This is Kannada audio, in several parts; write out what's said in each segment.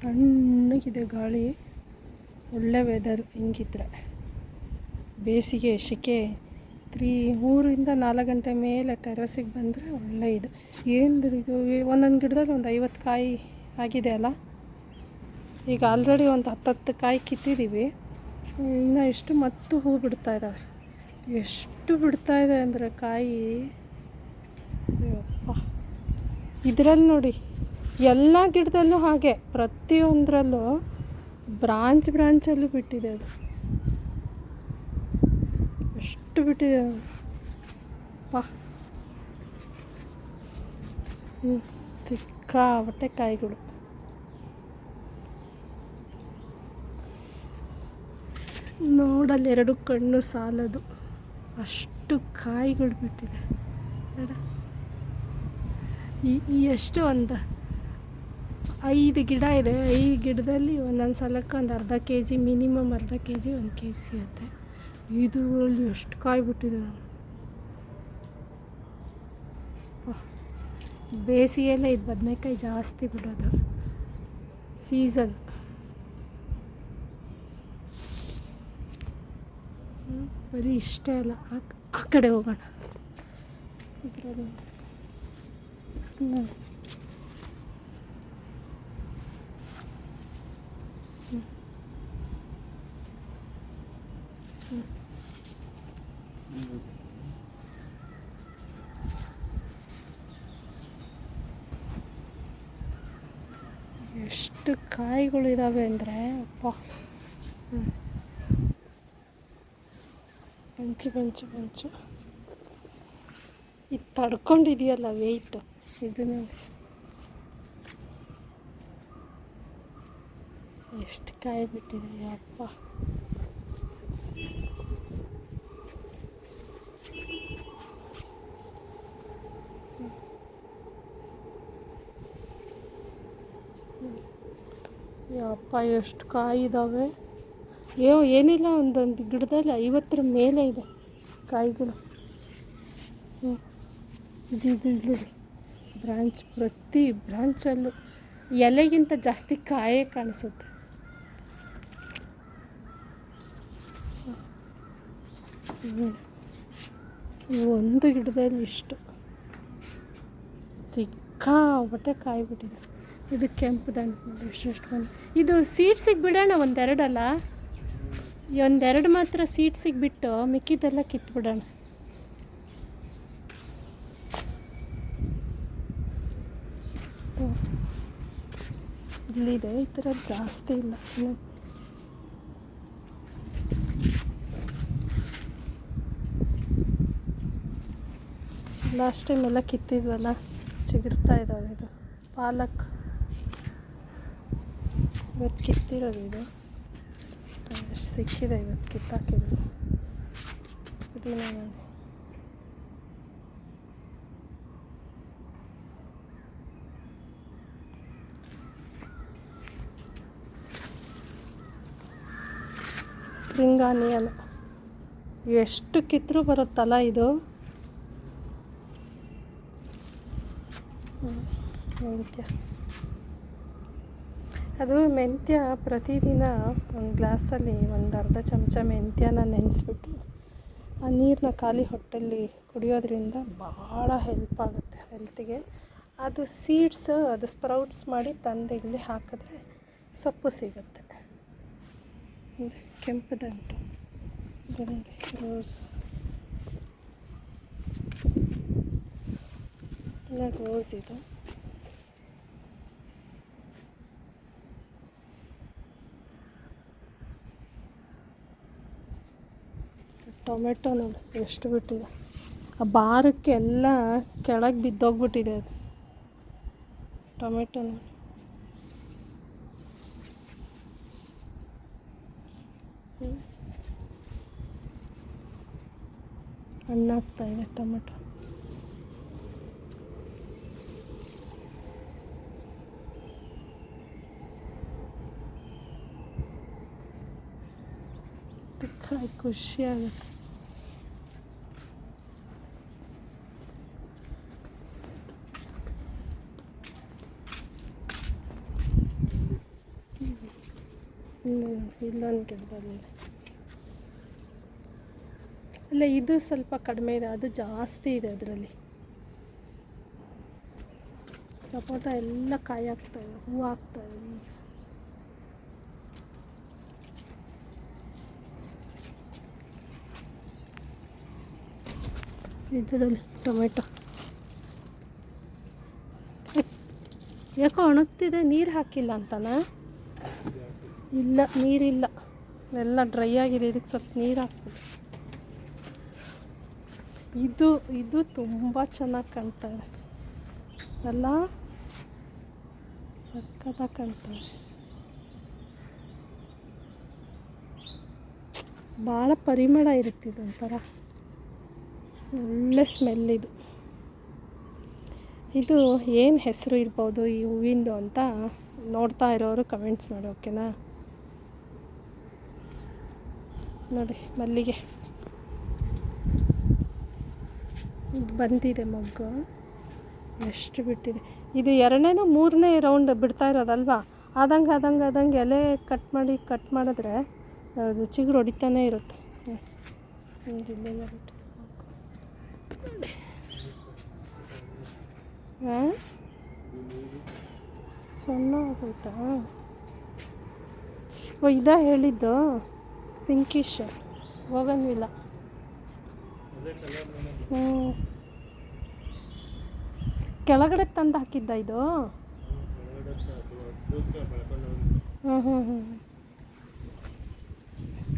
ತಣ್ಣಗಿದೆ ಗಾಳಿ, ಒಳ್ಳೆ ವೆದರ್. ಹಿಂಗಿದ್ರೆ ಬೇಸಿಗೆ ಶೆಕೆ 3-4 ಗಂಟೆ ಮೇಲೆ ಟೆರಸಿಗೆ ಬಂದರೆ ಒಳ್ಳೆ ಇದು. ಏನು ಇದು, ಒಂದೊಂದು ಗಿಡದಲ್ಲಿ ಒಂದು 50 ಕಾಯಿ ಆಗಿದೆ ಅಲ್ಲ. ಈಗ ಆಲ್ರೆಡಿ ಒಂದು 10 ಕಾಯಿ ಕಿತ್ತಿದ್ದೀವಿ, ಇನ್ನು ಎಷ್ಟು ಮತ್ತು ಹೂ ಬಿಡ್ತಾಯಿದ್ದಾವೆ. ಎಷ್ಟು ಬಿಡ್ತಾಯಿದೆ ಅಂದರೆ ಕಾಯಿ, ಅಪ್ಪ. ಇದರಲ್ಲಿ ನೋಡಿ, ಎಲ್ಲ ಗಿಡದಲ್ಲೂ ಹಾಗೆ, ಪ್ರತಿಯೊಂದರಲ್ಲೂ ಬ್ರಾಂಚಲ್ಲೂ ಬಿಟ್ಟಿದೆ ಅದು. ಎಷ್ಟು ಬಿಟ್ಟಿದೆ ಅಪ್ಪ. ಸಿಕ್ಕಾಪಟ್ಟೆ ಕಾಯಿಗಳು. ನೋಡಲ್ಲಿ 2 ಕಣ್ಣು ಸಾಲದು, ಅಷ್ಟು ಕಾಯಿಗಳು ಬಿಟ್ಟಿದೆ. ಈ ಎಷ್ಟು ಒಂದು 5 ಗಿಡ ಇದೆ. 5 ಗಿಡದಲ್ಲಿ ಒಂದೊಂದು ಸಲಕ್ಕೆ ಒಂದು ಅರ್ಧ kg, ಮಿನಿಮಮ್ ಅರ್ಧ kg, 1 kg ಸಿಗುತ್ತೆ. ಇದರಲ್ಲಿ ಎಷ್ಟು ಕಾಯಿ ಬಿಟ್ಟಿದೆ. ಬೇಸಿಗೆಯಲ್ಲೇ ಇದು ಬದನೆಕಾಯಿ ಜಾಸ್ತಿ ಬಿಡೋದು, ಸೀಸನ್. ಬರೀ ಇಷ್ಟೇ ಅಲ್ಲ, ಆ ಕಡೆ ಹೋಗೋಣ. ಇದರಲ್ಲಿ ನೋಡಿ, ಎಷ್ಟು ಕಾಯಿಗಳಿದ್ದಾವೆ ಅಂದರೆ ಅಪ್ಪ. ಬಂಚು ಇದು ತಡ್ಕೊಂಡಿದೆಯಲ್ಲ ವೆಯ್ಟು, ಇದು ನೋಡಿ ಎಷ್ಟು ಕಾಯಿ ಬಿಟ್ಟಿದೆ ಅಪ್ಪ. ಯಪ್ಪ ಎಷ್ಟು ಕಾಯಿ ಇದ್ದಾವೆ. ಏನಿಲ್ಲ, ಒಂದೊಂದು ಗಿಡದಲ್ಲಿ 50 ಮೇಲೆ ಇದೆ ಕಾಯಿಗಳು. ಇದು ಬ್ರಾಂಚ್, ಪ್ರತಿ ಬ್ರಾಂಚಲ್ಲೂ ಎಲೆಗಿಂತ ಜಾಸ್ತಿ ಕಾಯೇ ಕಾಣಿಸುತ್ತೆ. ಒಂದು ಗಿಡದಲ್ಲಿ ಇಷ್ಟು ಸಿಕ್ಕಾಪಟ್ಟೆ ಕಾಯಿ ಬಿಟ್ಟಿದೆ. ಇದು ಕೆಂಪು ದಂಟು ನೋಡಿ, ಎಷ್ಟು ಬಂದು. ಇದು ಸೀಡ್ಸಿಗೆ ಬಿಡೋಣ, ಒಂದೆರಡಲ್ಲ, ಒಂದೆರಡು ಮಾತ್ರ ಸೀಡ್ಸಿಗೆ ಬಿಟ್ಟು ಮಿಕ್ಕಿದ್ದೆಲ್ಲ ಕಿತ್ಬಿಡೋಣ. ಇಲ್ಲಿದೆ, ಈ ಥರ ಜಾಸ್ತಿ ಇಲ್ಲ. ಲಾಸ್ಟ್ ಟೈಮ್ ಎಲ್ಲ ಕಿತ್ತಿದ್ವಲ್ಲ, ಚಿಗುರ್ತಾ ಇದ್ದಾವೆ. ಇದು ಪಾಲಕ್, ಇವತ್ತು ಕಿತ್ತಿರೋದು. ಇದು ಎಷ್ಟು ಸಿಕ್ಕಿದೆ ಇವತ್ತು ಕಿತ್ತಾಕಿದ್ದು. ಪುದೀನ ನೋಡಿ, ಸ್ಪ್ರಿಂಗ್ ಆನಿಯನ್ ಎಷ್ಟು ಕಿತ್ತರೂ ಬರುತ್ತಲ್ಲ ಇದು. ಮೆಂತ್ಯ, ಅದು ಮೆಂತ್ಯ ಪ್ರತಿದಿನ ಒಂದು ಗ್ಲಾಸಲ್ಲಿ ಒಂದು ಅರ್ಧ ಚಮಚ ಮೆಂತ್ಯನ ನೆನೆಸ್ಬಿಟ್ಟು ಆ ನೀರನ್ನ ಖಾಲಿ ಹೊಟ್ಟೆಲ್ಲಿ ಕುಡಿಯೋದ್ರಿಂದ ಭಾಳ ಹೆಲ್ಪ್ ಆಗುತ್ತೆ ಹೆಲ್ತಿಗೆ. ಅದು ಸೀಡ್ಸ್, ಅದು ಸ್ಪ್ರೌಟ್ಸ್ ಮಾಡಿ ತಂದು ಇಲ್ಲಿ ಹಾಕಿದ್ರೆ ಸೊಪ್ಪು ಸಿಗುತ್ತೆ. ಕೆಂಪು ದಂಟು, ಇದು ನೋಡಿ ರೋಸ್, ರೋಸ್ ಇದು. ಟೊಮೆಟೊ ನೋಡಿ ಎಷ್ಟು ಬಿಟ್ಟಿದೆ. ಆ ಬಾರಕ್ಕೆ ಎಲ್ಲ ಕೆಳಗೆ ಬಿದ್ದೋಗ್ಬಿಟ್ಟಿದೆ ಅದು ಟೊಮೆಟೊ ನೋಡಿ. ಹಣ್ಣಾಗ್ತಾ ಇದೆ ಟೊಮೆಟೊ. ಖುಷಿ ಆಗುತ್ತೆ. ಇಲ್ಲೊಂದು ಗಿಡದಲ್ಲಿ ಅಲ್ಲ, ಇದು ಸ್ವಲ್ಪ ಕಡಿಮೆ ಇದೆ, ಅದು ಜಾಸ್ತಿ ಇದೆ ಅದರಲ್ಲಿ. ಸಪೋಟ ಎಲ್ಲ ಕಾಯಿ ಆಗ್ತಾಯಿದೆ, ಹೂವು ಆಗ್ತಾಯಿದೆ ಈಗ. ಇದರಲ್ಲಿ ಟೊಮೆಟೊ ಯಾಕೋ ಒಣಗ್ತಿದೆ, ನೀರು ಹಾಕಿಲ್ಲ ಅಂತನಾ? ಇಲ್ಲ, ನೀರಿಲ್ಲ, ಎಲ್ಲ ಡ್ರೈ ಆಗಿದೆ. ಇದಕ್ಕೆ ಸ್ವಲ್ಪ ನೀರು ಹಾಕ್ಬೇಕು. ಇದು ತುಂಬ ಚೆನ್ನಾಗಿ ಕಾಣ್ತಾ ಇದೆ ಅಲ್ಲ, ಸಕ್ಕತ್ತಾಗಿ ಕಾಣ್ತಾ ಇದೆ. ಭಾಳ ಪರಿಮಳ ಇರುತ್ತೆ, ಇದೊಂಥರ ಒಳ್ಳೆ ಸ್ಮೆಲ್ ಇದು. ಇದು ಏನು ಹೆಸರು ಇರ್ಬೋದು ಈ ಹೂವಿಂದು ಅಂತ ನೋಡ್ತಾ ಇರೋರು ಕಮೆಂಟ್ಸ್ ಮಾಡಿ, ಓಕೆನಾ? ನೋಡಿ, ಮಲ್ಲಿಗೆ ಇದು ಬಂದಿದೆ ಮೊಗ್ಗು, ಎಷ್ಟು ಬಿಟ್ಟಿದೆ. ಇದು 2ನೇ 3ನೇ ರೌಂಡ್ ಬಿಡ್ತಾ ಇರೋದಲ್ವಾ? ಆದಂಗೆ ಎಲೆ ಕಟ್ ಮಾಡಿದ್ರೆ ಅದು ಚಿಗುರು ಹೊಡಿತಾನೇ ಇರುತ್ತೆ. ಇಲ್ಲೆಲ್ಲ ಬಿಟ್ಟು ನೋಡಿ. ಹಾಂ, ಸಣ್ಣ ಆಗೋಯ್ತಾ? ಓ, ಇದಾ ಹೇಳಿದ್ದು ಪಿಂಕಿಶ್ ಹೋಗಂಗಿಲ್ಲ. ಕೆಳಗಡೆ ತಂದು ಹಾಕಿದ್ದ ಇದು?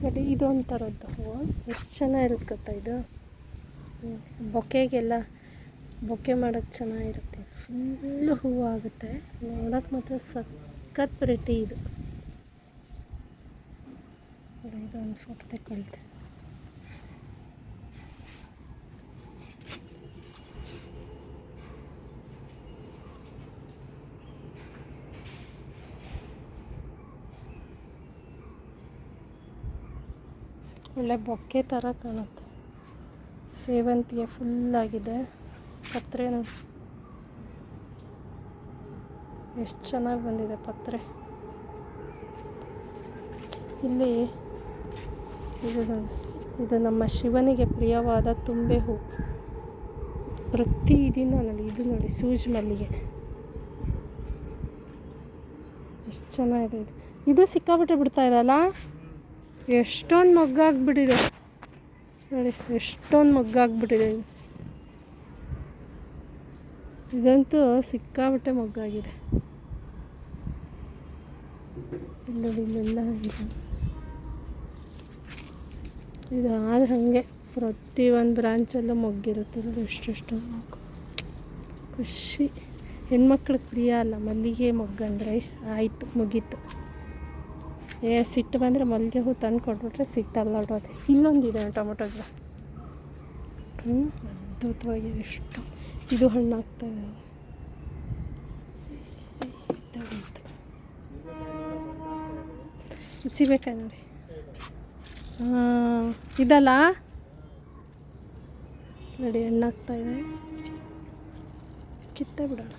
ನೋಡಿ, ಇದೊಂಥರದ್ದು ಹೂವು ಎಷ್ಟು ಚೆನ್ನಾಗಿರುತ್ತೆ ಗೊತ್ತಾ ಇದು. ಬೊಕ್ಕೆಗೆಲ್ಲ ಬೊಕ್ಕೆ ಮಾಡೋಕ್ಕೆ ಚೆನ್ನಾಗಿರುತ್ತೆ. ಫುಲ್ಲು ಹೂವು ಆಗುತ್ತೆ, ನೋಡೋಕ್ಕೆ ಮಾತ್ರ ಸಖತ್ ಪ್ರಿಟಿ ಇದು. ಇದೊಂದು ಫೋಟೋ ತಗೊಳ್ತೆ. ಒಳ್ಳೆ ಬೊಕ್ಕೆ ಥರ ಕಾಣುತ್ತೆ. ಸೇವಂತಿಗೆ ಫುಲ್ಲಾಗಿದೆ. ಪತ್ರೆ ನೋಡಿ ಎಷ್ಟು ಚೆನ್ನಾಗಿ ಬಂದಿದೆ ಪತ್ರೆ. ಇಲ್ಲಿ ಇದು ನಮ್ಮ ಶಿವನಿಗೆ ಪ್ರಿಯವಾದ ತುಂಬೆ ಹೂ. ಪ್ರತಿದಿನ ನೋಡಿ, ಇದು ನೋಡಿ ಸೂಜಿ ಮಲ್ಲಿಗೆ ಎಷ್ಟು ಚೆನ್ನಾಗಿದೆ. ಇದು ಸಿಕ್ಕಾಪಟ್ಟೆ ಬಿಡ್ತಾ ಇದಲ್ಲ, ಎಷ್ಟೊಂದು ಮೊಗ್ಗಾಗ್ಬಿಟ್ಟಿದೆ ನೋಡಿ, ಎಷ್ಟೊಂದು ಮೊಗ್ಗಾಗ್ಬಿಟ್ಟಿದೆ. ಇದಂತೂ ಸಿಕ್ಕಾಪಟ್ಟೆ ಮೊಗ್ಗಾಗಿದೆ. ಇಲ್ಲೆಲ್ಲ ಇದು ಆದ್ರೆ ಹಾಗೆ ಪ್ರತಿಯೊಂದು ಬ್ರಾಂಚಲ್ಲೂ ಮೊಗ್ಗಿರುತ್ತೆ. ಎಷ್ಟೆಷ್ಟು ಖುಷಿ. ಹೆಣ್ಮಕ್ಳಿಗೆ ಪ್ರಿಯ ಅಲ್ಲ ಮಲ್ಲಿಗೆ ಮೊಗ್ಗಂದರೆ, ಆಯಿತು ಮುಗೀತು. ಸಿಟ್ಟು ಬಂದರೆ ಮಲ್ಲಿಗೆ ಹೂ ತಂದು ಕೊಟ್ಬಿಟ್ರೆ ಸಿಟ್ಟಲ್ಲಾಡೋದು. ಇಲ್ಲೊಂದಿದೆ ಟೊಮೊಟೊ ಗಿಡ, ಅದ್ಭುತವಾಗಿದೆ. ಎಷ್ಟು ಇದು ಹಣ್ಣು ಆಗ್ತಾಯಿದೆ. ಸಿಬೇಕಾಯ್ ನೋಡಿ, ಇದಲ್ಲ ನೋಡಿ, ಹಣ್ಣಾಗ್ತಾಯಿದೆ. ಕಿತ್ತೆ ಬಿಡೋಣ.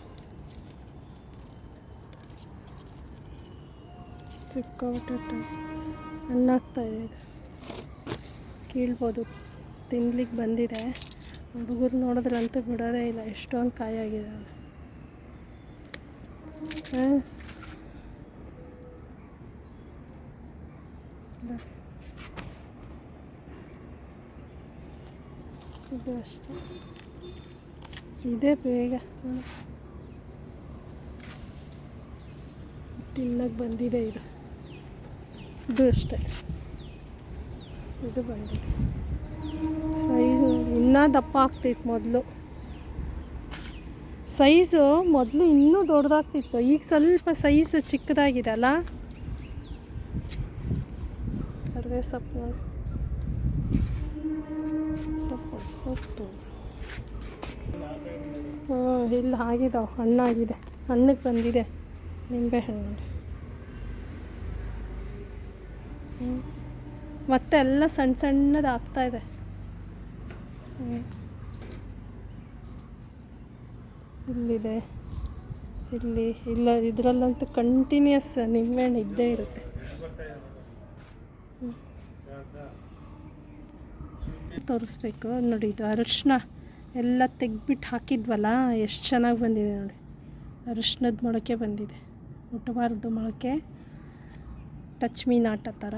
ಸಿಕ್ಕಾಪಟ್ಟೆ ಹಣ್ಣಾಗ್ತಾಯಿದೆ. ಇದು ಕೀಳ್ಬೋದು, ತಿನ್ಲಿಕ್ಕೆ ಬಂದಿದೆ. ಹುಡುಗರು ನೋಡಿದ್ರಂತೂ ಬಿಡೋದೇ ಇಲ್ಲ, ಎಷ್ಟೊಂದು ಕಾಯಾಗಿದೆ. ಇದು ಅಷ್ಟೇ, ಇದೇ ಬೇಗ ತಿನ್ನಕ್ಕೆ ಬಂದಿದೆ. ಇದು ಅಷ್ಟೇ, ಇದು ಬಂದಿದೆ. ಸೈಜು ಇನ್ನೂ ದಪ್ಪ ಆಗ್ತೈತೆ. ಸೈಜು ಮೊದಲು ಇನ್ನೂ ದೊಡ್ಡದಾಗ್ತಿತ್ತು, ಈಗ ಸ್ವಲ್ಪ ಸೈಜು ಚಿಕ್ಕದಾಗಿದೆ ಅಲ್ಲ. ಕರಿಬೇವು ಸೊಪ್ಪು ಇಲ್ಲಿ ಆಗಿದಾವೆ, ಹಣ್ಣಾಗಿದೆ, ಹಣ್ಣಿಗೆ ಬಂದಿದೆ ನಿಂಬೆ ಹಣ್ಣು. ಮತ್ತೆ ಎಲ್ಲ ಸಣ್ಣದು ಆಗ್ತಾಯಿದೆ. ಇಲ್ಲಿದೆ, ಇಲ್ಲಿ ಇಲ್ಲ, ಇದರಲ್ಲಂತೂ ಕಂಟಿನ್ಯೂಸ್ ನಿಂಬೆಹಣ್ಣು ಇದ್ದೇ ಇರುತ್ತೆ. ತೋರಿಸ್ಬೇಕು ನೋಡಿ. ಇದು ಅರಿಶಿನ ಎಲ್ಲ ತೆಗ್ದುಬಿಟ್ಟು ಹಾಕಿದ್ವಲ್ಲ, ಎಷ್ಟು ಚೆನ್ನಾಗಿ ಬಂದಿದೆ ನೋಡಿ. ಅರಿಶಿನದ ಮೊಳಕೆ ಬಂದಿದೆ, ಮುಟ್ಟಬಾರ್ದು ಮೊಳಕೆ, ಟಚ್ ಮೀ ನಾಟ್ ಥರ.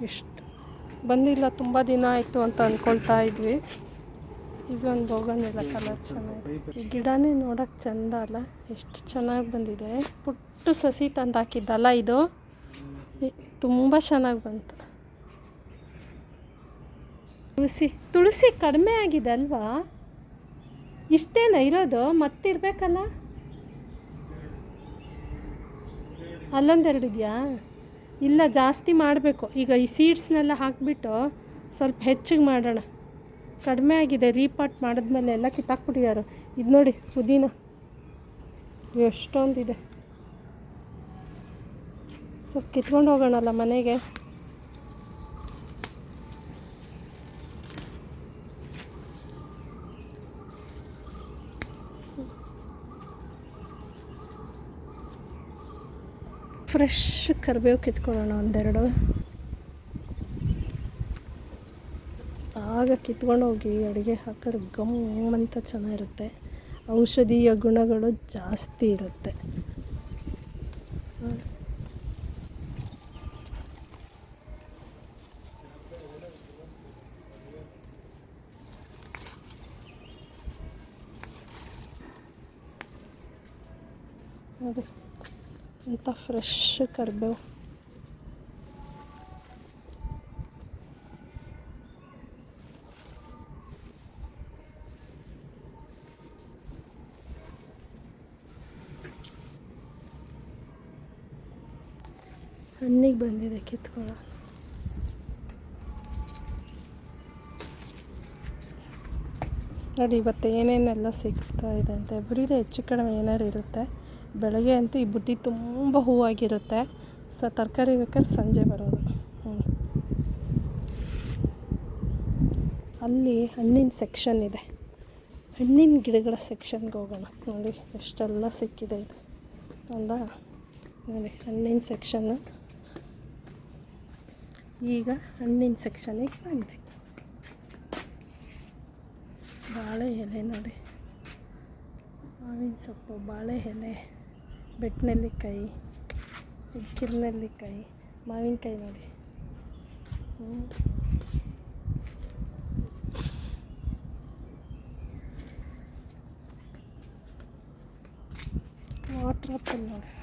ಎಷ್ಟು ಬಂದಿಲ್ಲ, ತುಂಬ ದಿನ ಆಯಿತು ಅಂತ ಅಂದ್ಕೊಳ್ತಾ ಇದ್ವಿ. ಇದೊಂದು ಬೋಗನ್ವಿಲ್ಲ ಕಲರ್ ಚೆನ್ನಾಗಿದೆ. ಈ ಗಿಡನೇ ನೋಡೋಕ್ಕೆ ಚೆಂದ ಅಲ್ಲ, ಎಷ್ಟು ಚೆನ್ನಾಗಿ ಬಂದಿದೆ. ಪುಟ್ಟು ಸಸಿ ತಂದು ಹಾಕಿದ್ದಲ್ಲ ಇದು, ತುಂಬ ಚೆನ್ನಾಗಿ ಬಂತು. ತುಳಸಿ ಕಡಿಮೆ ಆಗಿದೆ ಅಲ್ವಾ? ಇಷ್ಟೇನ ಇರೋದು? ಮತ್ತಿರಬೇಕಲ್ಲ, ಅಲ್ಲೊಂದೆರಡು ಇದೆಯಾ? ಇಲ್ಲ, ಜಾಸ್ತಿ ಮಾಡಬೇಕು. ಈಗ ಈ ಸೀಡ್ಸ್ನೆಲ್ಲ ಹಾಕಿಬಿಟ್ಟು ಸ್ವಲ್ಪ ಹೆಚ್ಚಿಗೆ ಮಾಡೋಣ. ಕಡಿಮೆ ಆಗಿದೆ, ರೀಪಾಟ್ ಮಾಡಿದ್ಮೇಲೆ ಎಲ್ಲ ಕಿತ್ತಾಕ್ಬಿಟ್ಟಿದ್ದಾರೆ. ಇದು ನೋಡಿ ಪುದೀನ ಎಷ್ಟೊಂದಿದೆ. ಸ್ವಲ್ಪ ಕಿತ್ಕೊಂಡು ಹೋಗೋಣಲ್ಲ ಮನೆಗೆ. ಫ್ರೆಶ್ ಕರಿಬೇವು ಕಿತ್ಕೊಳ್ಳೋಣ ಒಂದೆರಡು. ಆಗ ಕಿತ್ಕೊಂಡು ಹೋಗಿ ಅಡುಗೆ ಹಾಕಿದ್ರೆ ಗಮ್ ಅಂತ ಚೆನ್ನಾಗಿರುತ್ತೆ. ಔಷಧೀಯ ಗುಣಗಳು ಜಾಸ್ತಿ ಇರುತ್ತೆ. ನೋಡಿ ಅಂತ ಫ್ರೆಶ್ ಕರಿಬೇವು. ಹಣ್ಣಿಗೆ ಬಂದಿದೆ, ಕಿತ್ಕೊಳ್ಳೋ. ನೋಡಿ ಇವತ್ತು ಏನೇನೆಲ್ಲ ಸಿಗ್ತಾ ಇದೆ ಅಂತ. ಎವ್ರಿಡೇ ಹೆಚ್ಚು ಕಡಿಮೆ ಏನಾರು ಇರುತ್ತೆ. ಬೆಳಗ್ಗೆ ಅಂತೂ ಈ ಬುಟ್ಟಿ ತುಂಬ ಹೂವಾಗಿರುತ್ತೆ. ತರಕಾರಿ ಬೇಕಾದ್ರೆ ಸಂಜೆ ಬರೋದು. ಅಲ್ಲಿ ಹಣ್ಣಿನ ಸೆಕ್ಷನ್ ಇದೆ, ಹಣ್ಣಿನ ಗಿಡಗಳ ಸೆಕ್ಷನ್ಗೆ ಹೋಗೋಣ. ನೋಡಿ ಎಷ್ಟೆಲ್ಲ ಸಿಕ್ಕಿದೆ ಇದು ಅಲ್ಲ. ನೋಡಿ ಹಣ್ಣಿನ ಸೆಕ್ಷನ್ನು. ಈಗ ಹಣ್ಣಿನ ಸೆಕ್ಷನಿಗೆ ಬಂದ್ವಿ. ಬಾಳೆ ಎಲೆ ನೋಡಿ, ಮಾವಿನ ಸೊಪ್ಪು, ಬಾಳೆ ಎಲೆ, ಬೆಟ್ಟನೆಲ್ಲಿಕಾಯಿ, ಕಿರ್ನೆಲ್ಲಿಕಾಯಿ, ಮಾವಿನಕಾಯಿ ನೋಡಿ. ವಾಟ್ರ್ ಆಪಲ್ ನೋಡಿ,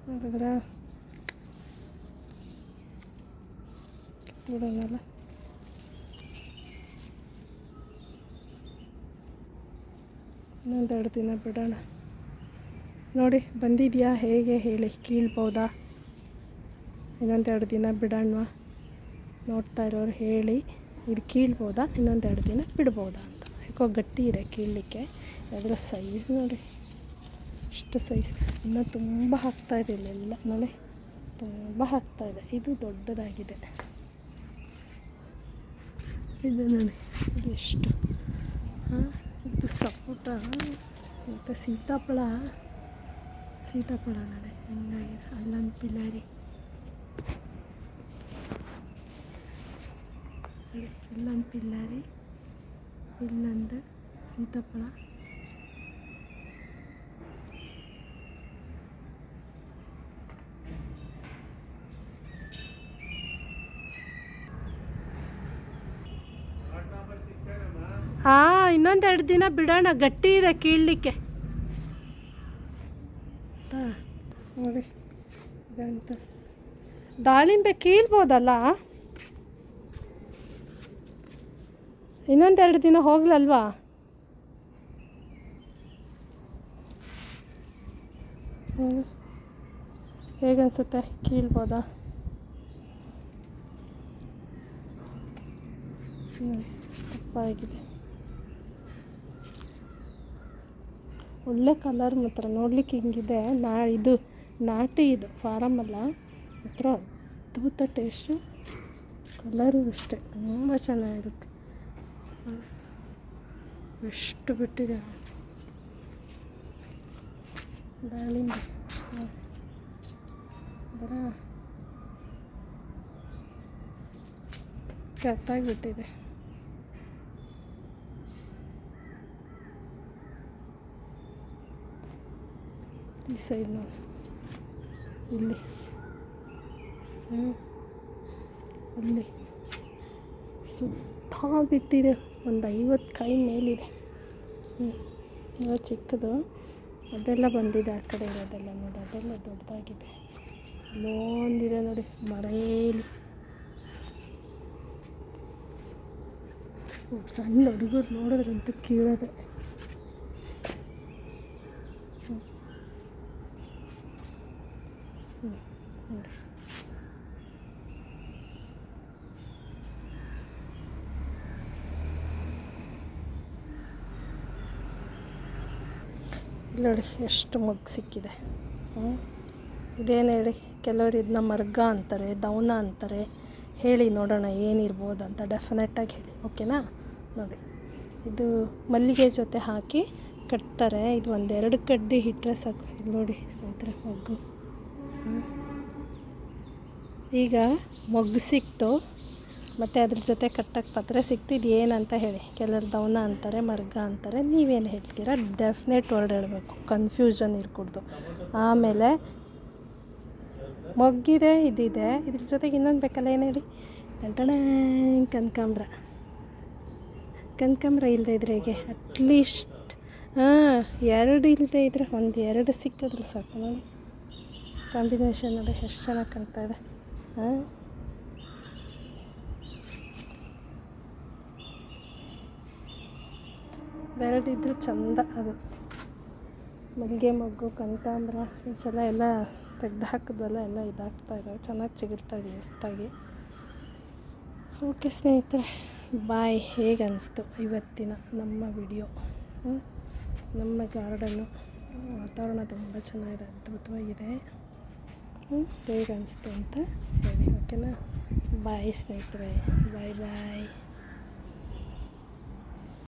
ನೋಡಿದ್ರೆ ಕಿತ್ತುಬಿಡೋಣಲ್ಲ. ಇನ್ನೊಂದೆರಡು ದಿನ ಬಿಡೋಣ. ನೋಡಿ ಬಂದಿದೆಯಾ ಹೇಗೆ ಹೇಳಿ, ಕೀಳ್ಬೋದಾ? ಇನ್ನೊಂದೆರಡು ದಿನ ಬಿಡೋಣವಾ? ನೋಡ್ತಾ ಇರೋರು ಹೇಳಿ, ಇದು ಕೀಳ್ಬೋದಾ, ಇನ್ನೊಂದೆರಡು ದಿನ ಬಿಡ್ಬೋದಾ ಅಂತ. ಯಾಕೋ ಗಟ್ಟಿ ಇದೆ ಕೀಳಲಿಕ್ಕೆ. ಅದರ ಸೈಜ್ ನೋಡಿ, ಇಷ್ಟು ಸೈಜ್. ಇನ್ನೂ ತುಂಬ ಹಾಕ್ತಾಯಿದೆ ಇಲ್ಲೆಲ್ಲ ನೋಡಿ, ತುಂಬ ಹಾಕ್ತಾಯಿದೆ. ಇದು ದೊಡ್ಡದಾಗಿದೆ. ಇದು ನೋಡಿ, ಇದು ಎಷ್ಟು. ಇದು ಸಪೋಟ ಮತ್ತು ಸೀತಾಫಲ ನೋಡಿ ಹೆಂಗಾಗಿದೆ. ಅಲ್ಲೊಂದು ಪಿಲಾರಿ, ಇಲ್ಲೊಂದು ಪಿಲಾರಿ, ಇಲ್ಲೊಂದು ಸೀತಾಫಲ. ಇನ್ನೊಂದೆರಡು ದಿನ ಬಿಡೋಣ, ಗಟ್ಟಿ ಇದೆ ಕೀಳಲಿಕ್ಕೆ. ನೋಡಿ ಇದಂತ ದಾಳಿಂಬೆ ಕೀಳ್ಬೋದಲ್ಲ? ಇನ್ನೊಂದೆರಡು ದಿನ ಹೋಗ್ಲಲ್ವಾ? ಹೇಗನ್ಸುತ್ತೆ, ಕೀಳ್ಬೋದಾ? ತಪ್ಪಾಗಿದೆ. ಒಳ್ಳೆ ಕಲರ್ ಮಾತ್ರ ನೋಡ್ಲಿಕ್ಕೆ ಹಿಂಗಿದೆ. ಇದು ನಾಟಿ, ಇದು ಫಾರಮ್ ಅಲ್ಲ. ಮಾತ್ರ ಅದ್ಭುತ ಟೇಸ್ಟು, ಕಲರು ಅಷ್ಟೇ ತುಂಬ ಚೆನ್ನಾಗಿರುತ್ತೆ. ಎಷ್ಟು ಬಿಟ್ಟಿದೆ ದಾಳಿಂಬೆ. ಅದರ ಕೆತ್ತಾಗಿಬಿಟ್ಟಿದೆ. ಈ ಸೈಡ್ ನೋಡಿ, ಇಲ್ಲಿ ಅಲ್ಲಿ ಸುತ್ತ ಬಿಟ್ಟಿದೆ. ಒಂದು 50 ಕಾಯಿ ಮೇಲಿದೆ. ಚಿಕ್ಕದು ಅದೆಲ್ಲ ಬಂದಿದೆ. ಆ ಕಡೆ ಇರೋದೆಲ್ಲ ನೋಡಿ, ಅದೆಲ್ಲ ದೊಡ್ಡದಾಗಿದೆ. ಇಲ್ಲೊಂದಿದೆ ನೋಡಿ ಮರೇಲಿ. ಸಣ್ಣ ಹುಡುಗರು ನೋಡಿದ್ರಂತೂ ಕೀಳೋದೆ. ನೋಡಿ ಇಲ್ಲಿ ನೋಡಿ ಎಷ್ಟು ಮೊಗ್ಗು ಸಿಕ್ಕಿದೆ. ಇದೇನು ಹೇಳಿ, ಕೆಲವರು ಇದನ್ನ ಮರ್ಗ ಅಂತಾರೆ, ದವನ ಅಂತಾರೆ. ಹೇಳಿ ನೋಡೋಣ ಏನಿರ್ಬೋದು ಅಂತ. ಡೆಫಿನೆಟ್ಟಾಗಿ ಹೇಳಿ, ಓಕೆನಾ? ನೋಡಿ, ಇದು ಮಲ್ಲಿಗೆ ಜೊತೆ ಹಾಕಿ ಕಟ್ತಾರೆ. ಇದು 1-2 ಕಡ್ಡಿ ಇಟ್ಟರೆ ಸಾಕು. ಇಲ್ಲಿ ನೋಡಿ ಸ್ನೇಹಿತರೆ, ಮೊಗ್ಗು. ಈಗ ಮೊಗ್ಗು ಸಿಕ್ತು, ಮತ್ತು ಅದ್ರ ಜೊತೆ ಕಟ್ಟಕ್ಕೆ ಪತ್ರೆ ಸಿಕ್ತು. ಇದು ಏನಂತ ಹೇಳಿ. ಕೆಲವರು ದವನ ಅಂತಾರೆ, ಮರ್ಗ ಅಂತಾರೆ. ನೀವೇನು ಹೇಳ್ತೀರಾ? ಡೆಫಿನೆಟ್ ವರ್ಡ್ ಹೇಳಬೇಕು, ಕನ್ಫ್ಯೂಷನ್ ಇರ್ಕೂಡ್ದು. ಆಮೇಲೆ ಮೊಗ್ಗಿದೆ, ಇದಿದೆ. ಇದ್ರ ಜೊತೆಗೆ ಇನ್ನೊಂದು ಬೇಕಲ್ಲ, ಏನು ಹೇಳಿ? ಕನಕಾಂಬ್ರ. ಕನಕಾಂಬ್ರ ಇಲ್ಲದೆ ಇದ್ರೆ ಹೇಗೆ? ಅಟ್ಲೀಸ್ಟ್ 2 ಇಲ್ಲದೆ ಇದ್ದರೆ 1-2 ಸಿಕ್ಕಿದ್ರು ಸಾಕು. ನೋಡಿ ಕಾಂಬಿನೇಷನ್ ನೋಡಿ ಎಷ್ಟು ಚೆನ್ನಾಗಿ ಕಾಣ್ತಾ ಇದೆ. ಎರಡು ಇದ್ದರೂ ಚಂದ. ಅದು ಮಲ್ಲಿಗೆ ಮೊಗ್ಗು, ಕನಕಾಂಬ್ರ ಈ ಸಲ ಎಲ್ಲ ತೆಗ್ದು ಹಾಕಿದ್ವಲ್ಲ, ಎಲ್ಲ ಇದಾಗ್ತಾ ಇದ್ದಾವೆ. ಚೆನ್ನಾಗಿ ಚಿಗುರ್ತಾ ಇದೆ ಹೊಸ್ದಾಗಿ. ಓಕೆ ಸ್ನೇಹಿತರೆ, ಬಾಯ್. ಹೇಗೆ ಅನಿಸ್ತು ಇವತ್ತಿನ ನಮ್ಮ ವಿಡಿಯೋ? ನಮ್ಮ ಗಾರ್ಡನ್ನು ವಾತಾವರಣ ತುಂಬ ಚೆನ್ನಾಗಿದೆ, ಅದ್ಭುತವಾಗಿದೆ. ಹೇಗೆ ಅನಿಸ್ತು ಅಂತ ಹೇಳಿ, ಓಕೆನಾ? ಬಾಯ್ ಸ್ನೇಹಿತರೆ, ಬಾಯ್ ಬಾಯ್.